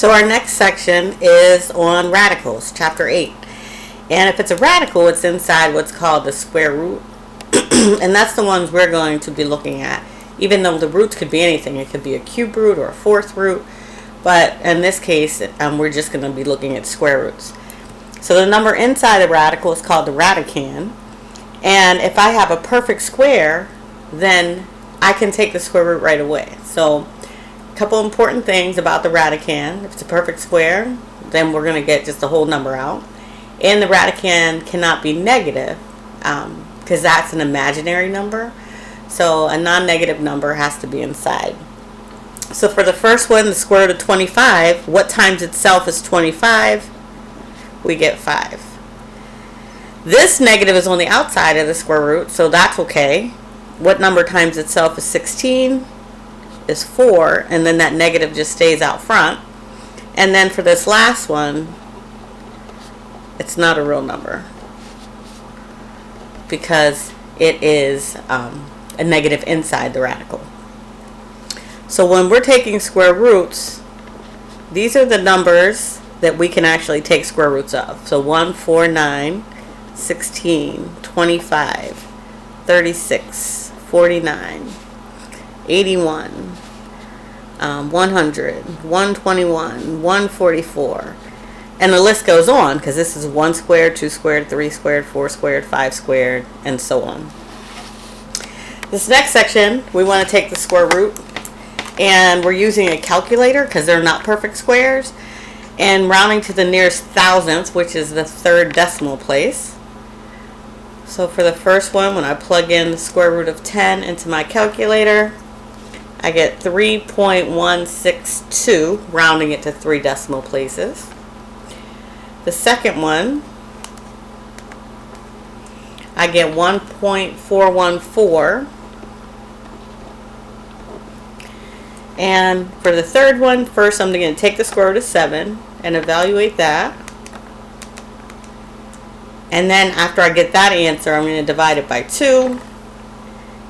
So our next section is on radicals, chapter 8. And if it's a radical, it's inside what's called the square root. And that's the ones we're going to be looking at. Even though the roots could be anything. It could be a cube root or a fourth root. But in this case, we're just going to be looking at square roots. So the number inside the radical is called the radicand. And if I have a perfect square, then I can take the square root right away. So a couple important things about the radicand. If it's a perfect square, then we're going to get just the whole number out. And the radicand cannot be negative because that's an imaginary number. So a non-negative number has to be inside. So for the first one, the square root of 25, what times itself is 25? We get 5. This negative is on the outside of the square root, so that's okay. What number times itself is 16? Is 4, and then that negative just stays out front. And then for this last one, it's not a real number because it is a negative inside the radical. So when we're taking square roots, these are the numbers that we can actually take square roots of. So 1, 4, 9, 16, 25, 36, 49, 81, 100, 121, 144. And the list goes on because this is 1 squared, 2 squared, 3 squared, 4 squared, 5 squared, and so on. This next section, we want to take the square root, and we're using a calculator because they're not perfect squares, and rounding to the nearest thousandth, which is the third decimal place. So for the first one, when I plug in the square root of 10 into my calculator, I get 3.162, rounding it to 3 decimal places. The second one, I get 1.414. And for the third one, first I'm going to take the square root of 7 and evaluate that. And then after I get that answer, I'm going to divide it by 2.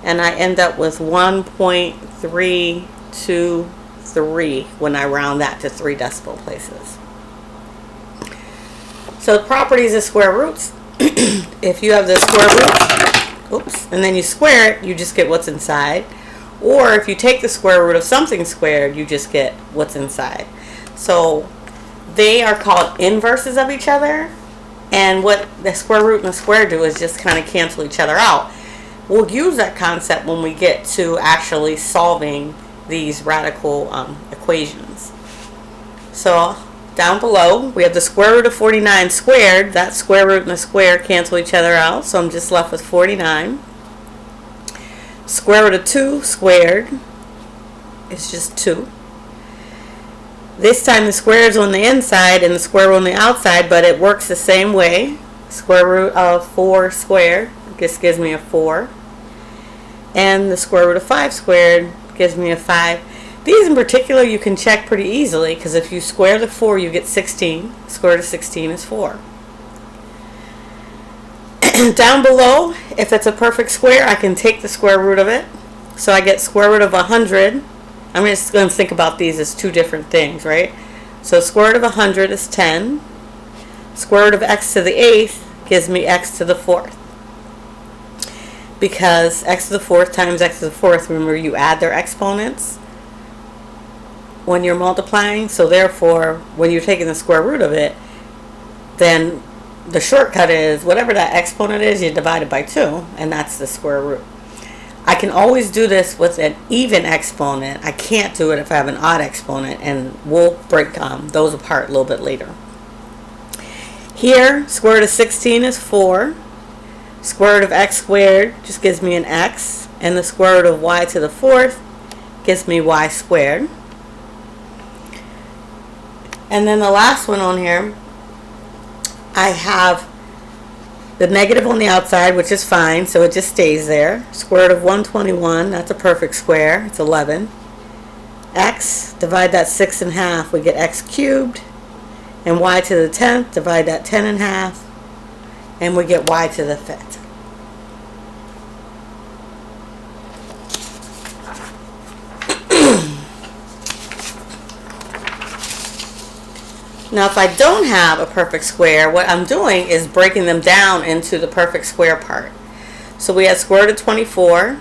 And I end up with 1.323 when I round that to 3 decimal places. So the properties of square roots, if you have the square root, and then you square it, you just get what's inside. Or if you take the square root of something squared, you just get what's inside. So they are called inverses of each other. And what the square root and the square do is just kind of cancel each other out. We'll use that concept when we get to actually solving these radical equations. So down below, we have the square root of 49 squared. That square root and the square cancel each other out, so I'm just left with 49. Square root of 2 squared is just 2. This time the square is on the inside and the square root on the outside, but it works the same way. Square root of 4 squared just gives me a 4. And the square root of 5 squared gives me a 5. These in particular you can check pretty easily because if you square the 4 you get 16. Square root of 16 is 4. Down below, if it's a perfect square, I can take the square root of it. So I get square root of 100. I'm just going to think about these as two different things, right? So square root of 100 is 10. Square root of x to the 8th gives me x to the 4th. Because x to the 4th times x to the 4th, remember you add their exponents when you're multiplying. So therefore, when you're taking the square root of it, then the shortcut is whatever that exponent is, you divide it by 2, and that's the square root. I can always do this with an even exponent. I can't do it if I have an odd exponent, and we'll break those apart a little bit later. Here, square root of 16 is 4. Square root of x squared just gives me an x, and the square root of y to the 4th gives me y squared. And then the last one on here, I have the negative on the outside, which is fine, so it just stays there. Square root of 121, that's a perfect square, it's 11. X, divide that 6 in half, we get x cubed. And y to the 10th, divide that 10 in half, and we get y to the 5th. Now if I don't have a perfect square, what I'm doing is breaking them down into the perfect square part. So we have square root of 24.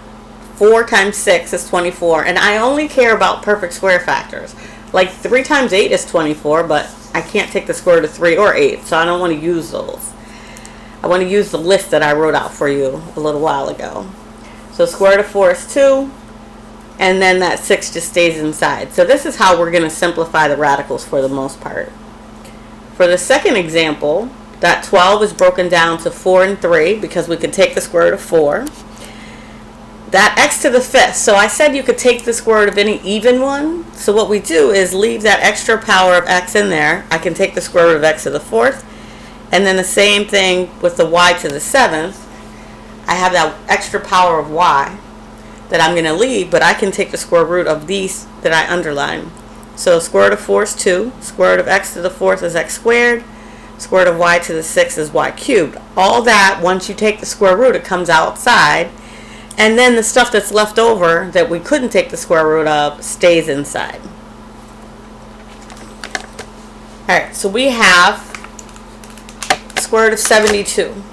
4 times 6 is 24. And I only care about perfect square factors. Like 3 times 8 is 24, but I can't take the square root of 3 or 8, so I don't want to use those. I want to use the list that I wrote out for you a little while ago. So square root of 4 is 2, and then that 6 just stays inside. So this is how we're going to simplify the radicals for the most part. For the second example, that 12 is broken down to 4 and 3 because we could take the square root of 4. That x to the 5th. So I said you could take the square root of any even one. So what we do is leave that extra power of x in there. I can take the square root of x to the 4th. And then the same thing with the y to the 7th. I have that extra power of y that I'm going to leave, but I can take the square root of these that I underline. So square root of 4 is 2. Square root of x to the 4th is x squared. Square root of y to the 6th is y cubed. All that, once you take the square root, it comes outside. And then the stuff that's left over that we couldn't take the square root of stays inside. Alright, so we have square root of 72.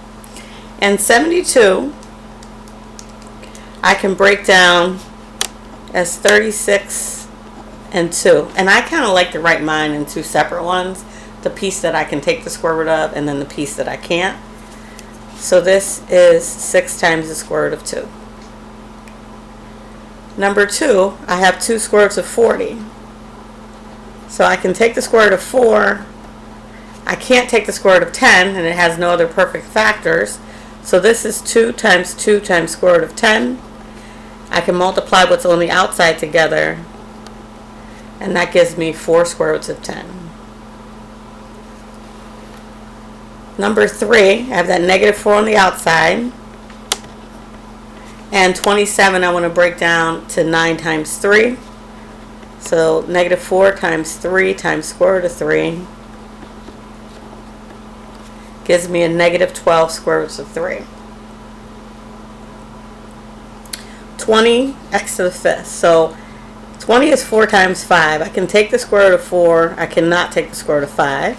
And 72 I can break down as 36 and 2. And I kind of like to write mine in two separate ones. The piece that I can take the square root of and then the piece that I can't. So this is 6 times the square root of 2. Number 2, I have 2 square roots of 40. So I can take the square root of 4. I can't take the square root of 10, and it has no other perfect factors. So this is 2 times square root of 10. I can multiply what's on the outside together, and that gives me 4 square roots of 10. Number 3, I have that negative 4 on the outside. And 27 I want to break down to 9 times 3. So negative 4 times 3 times square root of 3 gives me a negative 12 square roots of 3. 20 x to the 5th. So 20 is 4 times 5. I can take the square root of 4. I cannot take the square root of 5.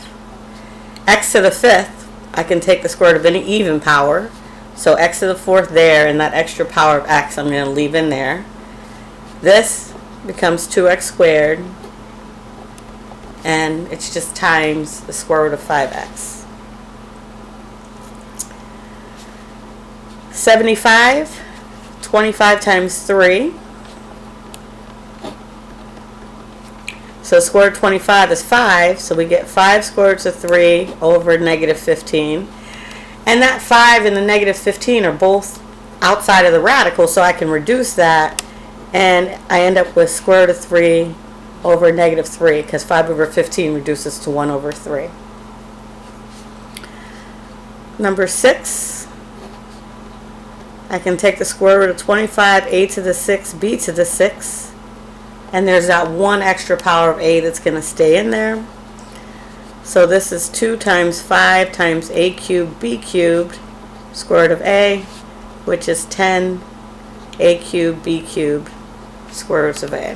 X to the 5th, I can take the square root of any even power. So x to the 4th there, and that extra power of x I'm going to leave in there. This becomes 2x squared, and it's just times the square root of 5x. 75, 25 times 3. So square root of 25 is 5, so we get 5 square roots of 3 over negative 15. And that 5 and the negative 15 are both outside of the radical, so I can reduce that, and I end up with square root of 3 over negative 3, because 5 over 15 reduces to 1 over 3. Number 6, I can take the square root of 25, a to the 6, b to the 6, and there's that 1 extra power of a that's going to stay in there. So this is 2 times 5 times a cubed b cubed square root of a, which is 10 a cubed b cubed square roots of a.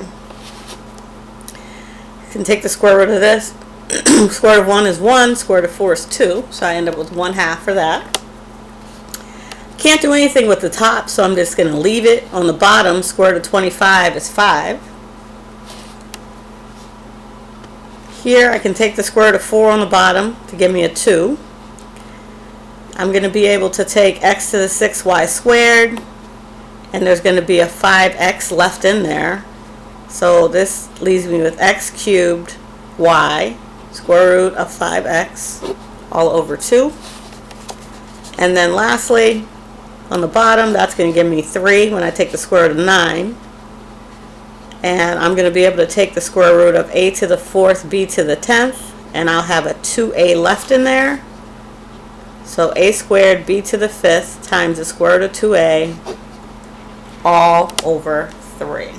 You can take the square root of this. Square root of 1 is 1, square root of 4 is 2, so I end up with 1/2 for that. Can't do anything with the top, so I'm just going to leave it. On the bottom, square root of 25 is 5. Here I can take the square root of 4 on the bottom to give me a 2. I'm going to be able to take x to the 6y squared, and there's going to be a 5x left in there. So this leaves me with x cubed y, square root of 5x, all over 2. And then lastly, on the bottom, that's going to give me 3 when I take the square root of 9. And I'm going to be able to take the square root of a to the 4th, b to the 10th, and I'll have a 2a left in there. So a squared b to the 5th times the square root of 2a, all over 3.